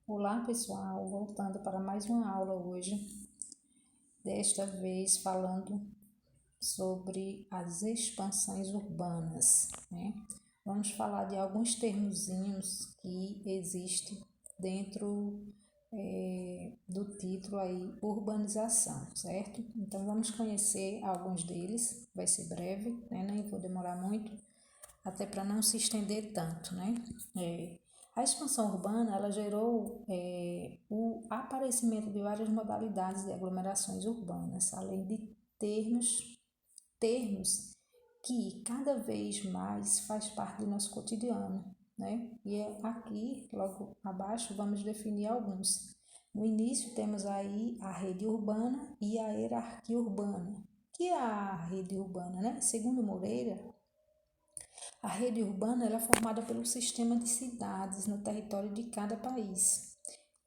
Olá pessoal, voltando para mais uma aula hoje, desta vez falando sobre as expansões urbanas, né? Vamos falar de alguns termozinhos que existem dentro do título aí, urbanização, certo? Então vamos conhecer alguns deles, vai ser breve, né? Nem vou demorar muito, até para não se estender tanto, né? A expansão urbana ela gerou o aparecimento de várias modalidades de aglomerações urbanas, além de termos que cada vez mais faz parte do nosso cotidiano, né? E aqui, logo abaixo, vamos definir alguns. No início temos aí a rede urbana e a hierarquia urbana. Que é a rede urbana, né? Segundo Moreira, a rede urbana ela é formada pelo sistema de cidades no território de cada país,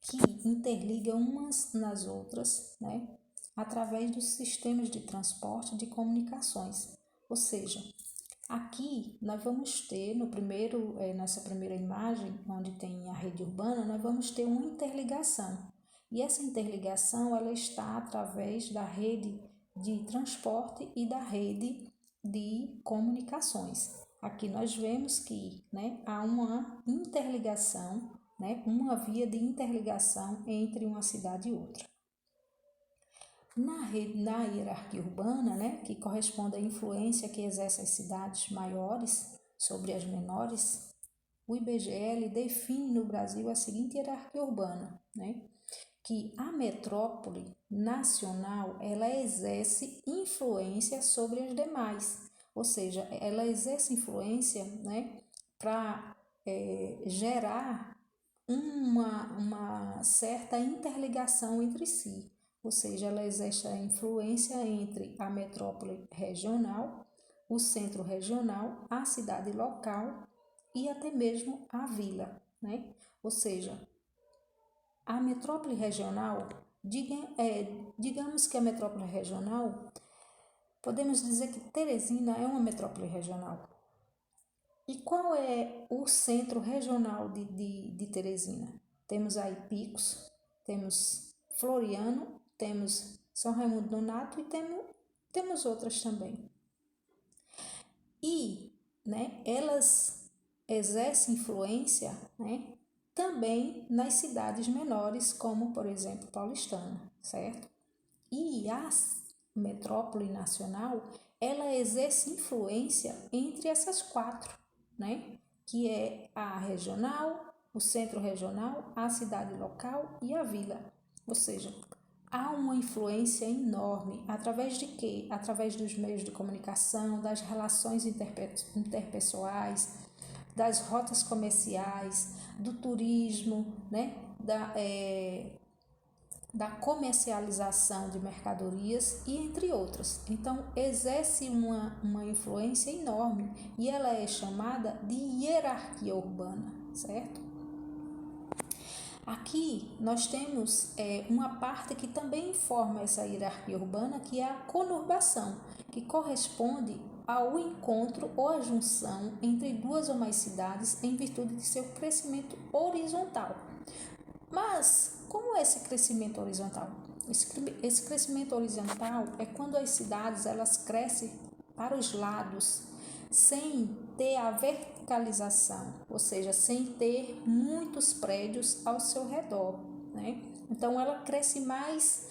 que interliga umas nas outras, né, através dos sistemas de transporte e de comunicações. Ou seja, aqui nós vamos ter nessa primeira imagem, onde tem a rede urbana, nós vamos ter uma interligação. E essa interligação ela está através da rede de transporte e da rede de comunicações. Aqui nós vemos que, né, há uma interligação, né, uma via de interligação entre uma cidade e outra. Na hierarquia urbana, né, que corresponde à influência que exercem as cidades maiores sobre as menores, o IBGE define no Brasil a seguinte hierarquia urbana, né, que a metrópole nacional ela exerce influência sobre as demais, ou seja, ela exerce influência, né, para gerar uma certa interligação entre si, ou seja, ela exerce a influência entre a metrópole regional, o centro regional, a cidade local e até mesmo a vila, né? Ou seja, a metrópole regional, digamos que a metrópole regional, podemos dizer que Teresina é uma metrópole regional. E qual é o centro regional de Teresina? Temos aí Picos, temos Floriano, temos São Raimundo Nonato e temos outras também. E, né, elas exercem influência, né, também nas cidades menores, como, por exemplo, Paulistana, certo? E a metrópole nacional, ela exerce influência entre essas quatro, né? Que é a regional, o centro regional, a cidade local e a vila. Ou seja, há uma influência enorme através de quê? Através dos meios de comunicação, das relações interpessoais, das rotas comerciais, do turismo, né? Da comercialização de mercadorias e entre outras. Então, exerce uma influência enorme e ela é chamada de hierarquia urbana, certo? Aqui nós temos uma parte que também forma essa hierarquia urbana, que é a conurbação, que corresponde ao encontro ou à junção entre duas ou mais cidades em virtude de seu crescimento horizontal. Mas como é esse crescimento horizontal? Esse crescimento horizontal é quando as cidades elas crescem para os lados sem ter a verticalização, ou seja, sem ter muitos prédios ao seu redor, né? Então ela cresce mais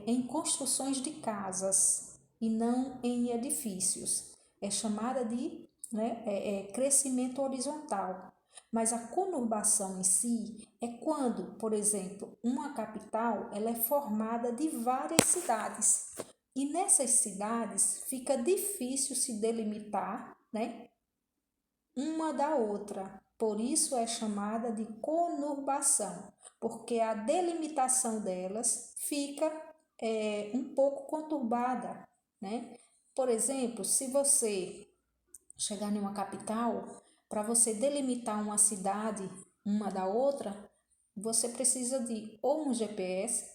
em construções de casas e não em edifícios. É chamada de crescimento horizontal. Mas a conurbação em si é quando, por exemplo, uma capital ela é formada de várias cidades. E nessas cidades fica difícil se delimitar, né, uma da outra. Por isso é chamada de conurbação, porque a delimitação delas fica um pouco conturbada, né? Por exemplo, se você chegar em uma capital, para você delimitar uma cidade uma da outra, você precisa de ou um GPS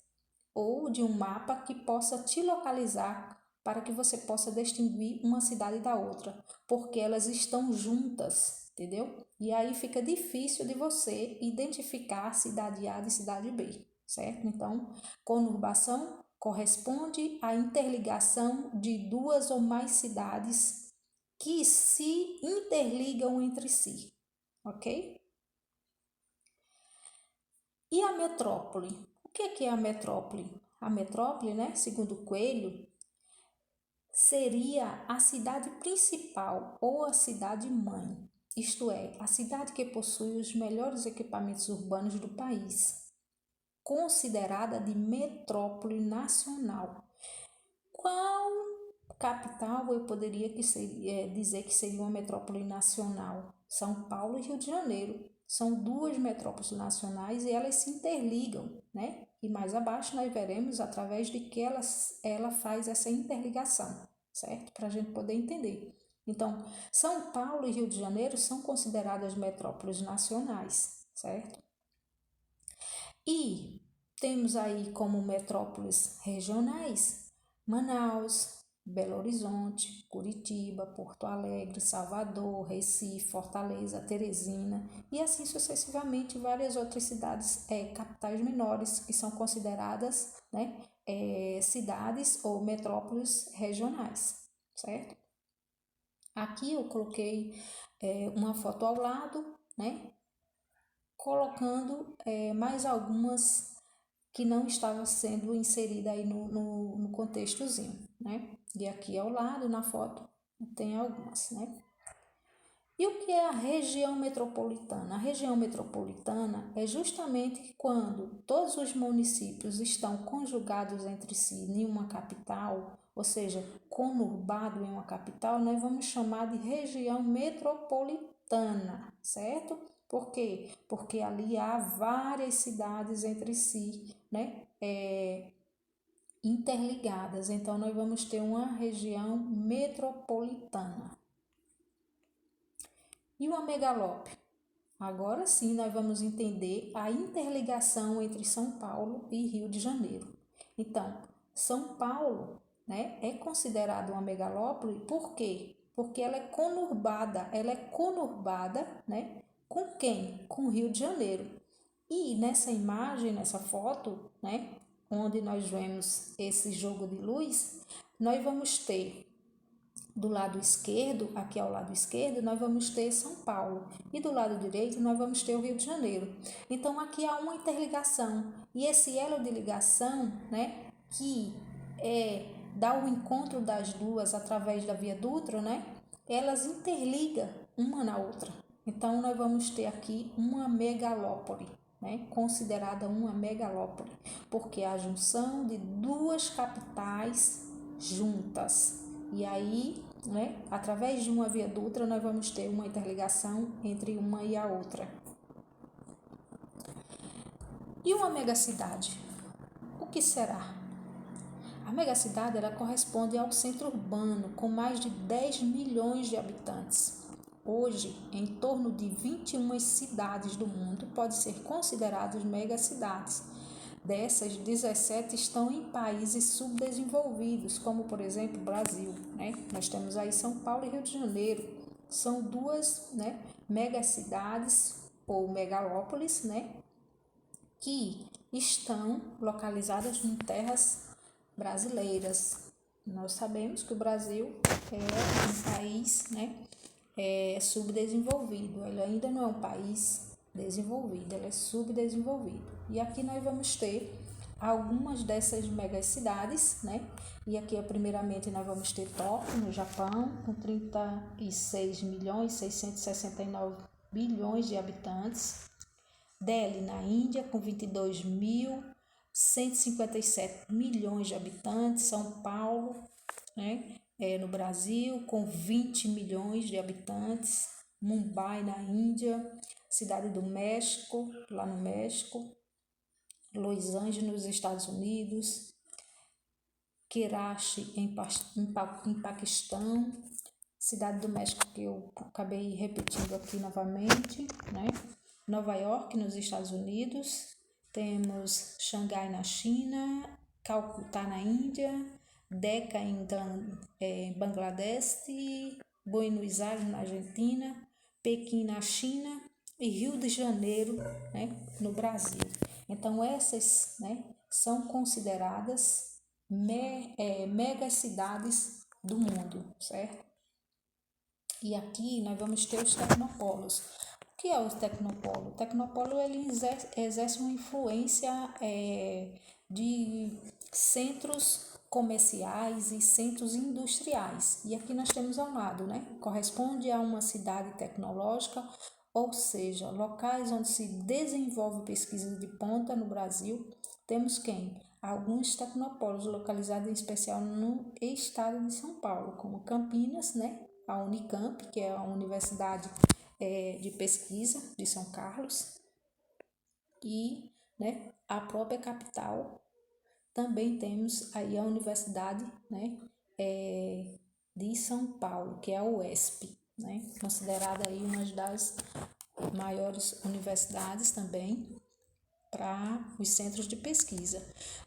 ou de um mapa que possa te localizar para que você possa distinguir uma cidade da outra, porque elas estão juntas, entendeu? E aí fica difícil de você identificar cidade A de cidade B, certo? Então, conurbação corresponde à interligação de duas ou mais cidades que se interligam entre si, ok? E a metrópole? O que é a metrópole? A metrópole, né, segundo Coelho, seria a cidade principal ou a cidade mãe, isto é, a cidade que possui os melhores equipamentos urbanos do país, considerada de metrópole nacional. Qual capital eu poderia dizer que seria uma metrópole nacional? São Paulo e Rio de Janeiro. São duas metrópoles nacionais e elas se interligam, né? E mais abaixo nós veremos através de que ela faz essa interligação, certo? Para a gente poder entender. Então, São Paulo e Rio de Janeiro são consideradas metrópoles nacionais, certo? E temos aí como metrópoles regionais Manaus, Belo Horizonte, Curitiba, Porto Alegre, Salvador, Recife, Fortaleza, Teresina e assim sucessivamente várias outras cidades, capitais menores que são consideradas, né, cidades ou metrópoles regionais, certo? Aqui eu coloquei uma foto ao lado, né, colocando mais algumas que não estava sendo inserida aí no contextozinho, né? E aqui ao lado, na foto, tem algumas, né? E o que é a região metropolitana? A região metropolitana é justamente quando todos os municípios estão conjugados entre si em uma capital, ou seja, conurbado em uma capital, nós vamos chamar de região metropolitana, certo? Por quê? Porque ali há várias cidades entre si, né? Interligadas. Então, nós vamos ter uma região metropolitana. E uma megalópole? Agora sim, nós vamos entender a interligação entre São Paulo e Rio de Janeiro. Então, São Paulo, né, é considerada uma megalópole, por quê? Porque ela é conurbada, né, com quem? Com o Rio de Janeiro. E nessa imagem, nessa foto, né, onde nós vemos esse jogo de luz, nós vamos ter do lado esquerdo, aqui ao lado esquerdo, nós vamos ter São Paulo e do lado direito nós vamos ter o Rio de Janeiro. Então aqui há uma interligação e esse elo de ligação, né, que dá o encontro das duas através da Via Dutra, né, elas interligam uma na outra. Então nós vamos ter aqui uma megalópole, né, considerada uma megalópole, porque é a junção de duas capitais juntas. E aí, né, através de uma Via Dutra, nós vamos ter uma interligação entre uma e a outra. E uma megacidade? O que será? A megacidade ela corresponde ao centro urbano com mais de 10 milhões de habitantes. Hoje, em torno de 21 cidades do mundo podem ser consideradas megacidades. Dessas, 17 estão em países subdesenvolvidos, como por exemplo o Brasil, né? Nós temos aí São Paulo e Rio de Janeiro. São duas, né, megacidades ou megalópolis, né, que estão localizadas em terras brasileiras. Nós sabemos que o Brasil é um país, né, subdesenvolvido. Ele ainda não é um país desenvolvido, ele é subdesenvolvido. E aqui nós vamos ter algumas dessas megacidades, né? E aqui, primeiramente, nós vamos ter Tóquio, no Japão, com 36.669 bilhões de habitantes. Delhi, na Índia, com 22.157 milhões de habitantes. São Paulo, né, no Brasil, com 20 milhões de habitantes. Mumbai, na Índia. Cidade do México, lá no México. Los Angeles, nos Estados Unidos. Karachi, em Paquistão. Cidade do México, que eu acabei repetindo aqui novamente, né? Nova York, nos Estados Unidos. Temos Xangai, na China. Calcutá, na Índia. Decca, em Bangladesh. Buenos Aires, na Argentina. Pequim na China e Rio de Janeiro, né, no Brasil. Então essas, né, são consideradas megacidades do mundo, certo? E aqui nós vamos ter os tecnopolos. O que é o tecnopolo? O tecnopolo ele exerce uma influência de centros comerciais e centros industriais. E aqui nós temos ao lado, né? Corresponde a uma cidade tecnológica, ou seja, locais onde se desenvolve pesquisa de ponta no Brasil. Temos quem? Alguns tecnopolos localizados em especial no estado de São Paulo, como Campinas, né? A Unicamp, que é a Universidade de Pesquisa de São Carlos, e, né, a própria capital. Também temos aí a Universidade, né, de São Paulo, que é a UESP, né, considerada aí uma das maiores universidades também para os centros de pesquisa.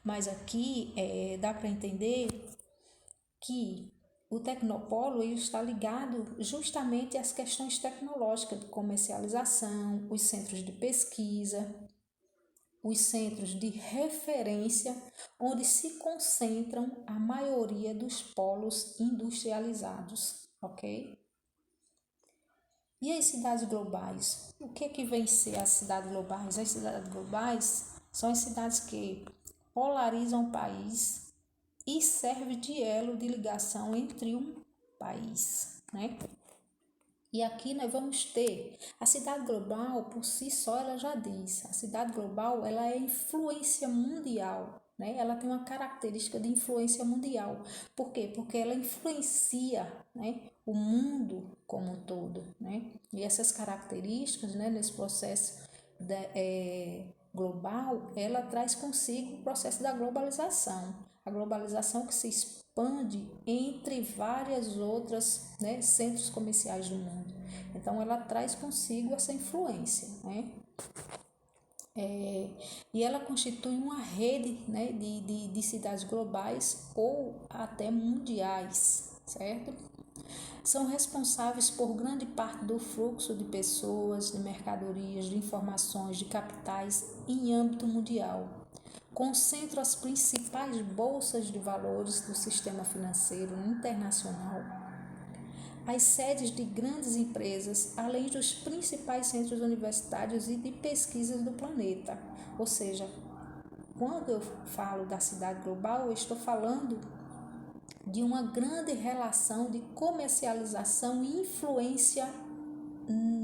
Mas aqui dá para entender que o tecnopolo ele está ligado justamente às questões tecnológicas de comercialização, os centros de pesquisa, os centros de referência, onde se concentram a maioria dos polos industrializados, ok? E as cidades globais? O que é que vem ser as cidades globais? As cidades globais são as cidades que polarizam o país e serve de elo de ligação entre um país, né? E aqui nós vamos ter a cidade global, por si só ela já diz, a cidade global ela é influência mundial, né? Ela tem uma característica de influência mundial. Por quê? Porque ela influencia, né, o mundo como um todo, né? E essas características, né, nesse processo global, ela traz consigo o processo da globalização. A globalização que se expande entre várias outras, né, centros comerciais do mundo. Então, ela traz consigo essa influência, né? E ela constitui uma rede, né, de cidades globais ou até mundiais, certo? São responsáveis por grande parte do fluxo de pessoas, de mercadorias, de informações, de capitais em âmbito mundial. Concentram as principais bolsas de valores do sistema financeiro internacional, as sedes de grandes empresas, além dos principais centros universitários e de pesquisas do planeta. Ou seja, quando eu falo da cidade global, eu estou falando de uma grande relação de comercialização e influência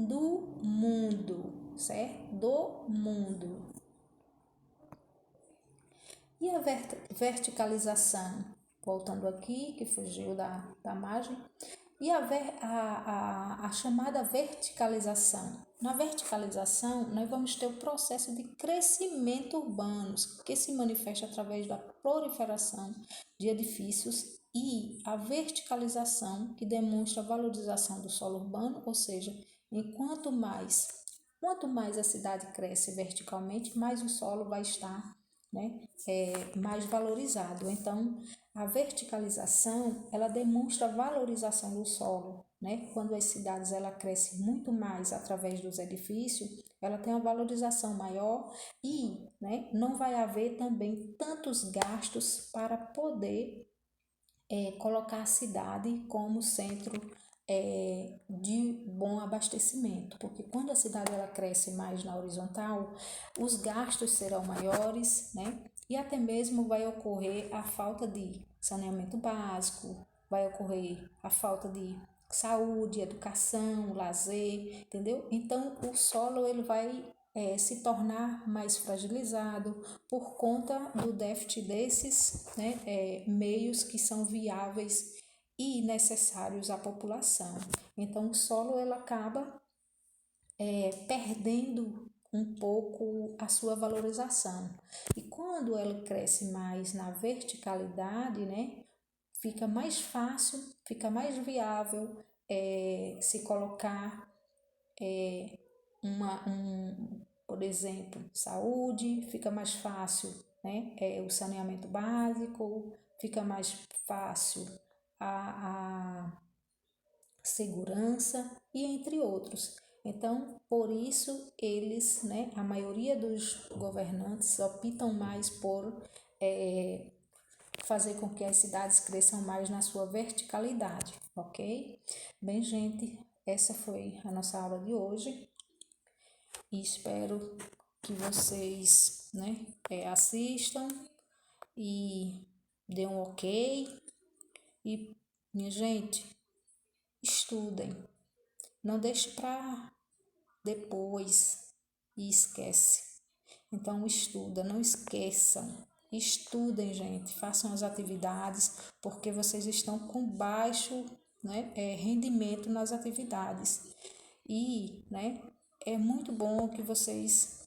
do mundo, certo? Do mundo. E a verticalização? Voltando aqui, que fugiu da margem. E a chamada verticalização. Na verticalização, nós vamos ter o processo de crescimento urbano, que se manifesta através da proliferação de edifícios, e a verticalização, que demonstra a valorização do solo urbano, ou seja, quanto mais a cidade cresce verticalmente, mais o solo vai estar, né, mais valorizado. Então, a verticalização, ela demonstra a valorização do solo, né? Quando as cidades ela cresce muito mais através dos edifícios, ela tem uma valorização maior e, né, não vai haver também tantos gastos para poder colocar a cidade como centro de bom abastecimento, porque quando a cidade ela cresce mais na horizontal, os gastos serão maiores, né? E até mesmo vai ocorrer a falta de saneamento básico, vai ocorrer a falta de saúde, educação, lazer, entendeu? Então o solo ele vai se tornar mais fragilizado por conta do déficit desses, né, meios que são viáveis e necessários à população. Então o solo ele acaba perdendo um pouco a sua valorização. E quando ela cresce mais na verticalidade, né, fica mais fácil, fica mais viável se colocar por exemplo, saúde, fica mais fácil, né, o saneamento básico, fica mais fácil a segurança e entre outros. Então, por isso, eles, né, a maioria dos governantes optam mais por fazer com que as cidades cresçam mais na sua verticalidade, ok? Bem, gente, essa foi a nossa aula de hoje e espero que vocês, né, assistam e dê um ok. E, minha gente, estudem. Não deixe para depois e esquece. Então, estuda, não esqueçam. Estudem, gente. Façam as atividades, porque vocês estão com baixo, né, rendimento nas atividades. E, né, é muito bom que vocês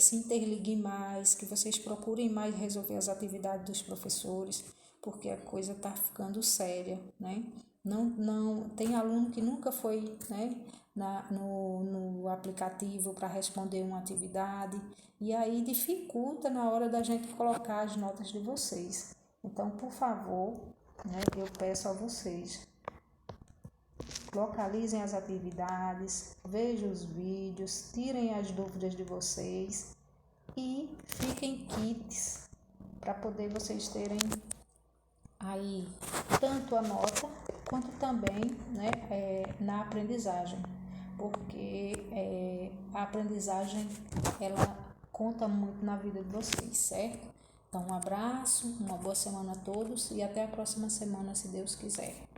se interliguem mais, que vocês procurem mais resolver as atividades dos professores, porque a coisa está ficando séria, né? Não, tem aluno que nunca foi, né, no aplicativo para responder uma atividade, e aí dificulta na hora da gente colocar as notas de vocês. Então, por favor, né, eu peço a vocês, localizem as atividades, vejam os vídeos, tirem as dúvidas de vocês e fiquem kits para poder vocês terem aí tanto a nota quanto também, né, na aprendizagem, porque a aprendizagem ela conta muito na vida de vocês, certo? Então, um abraço, uma boa semana a todos e até a próxima semana, se Deus quiser.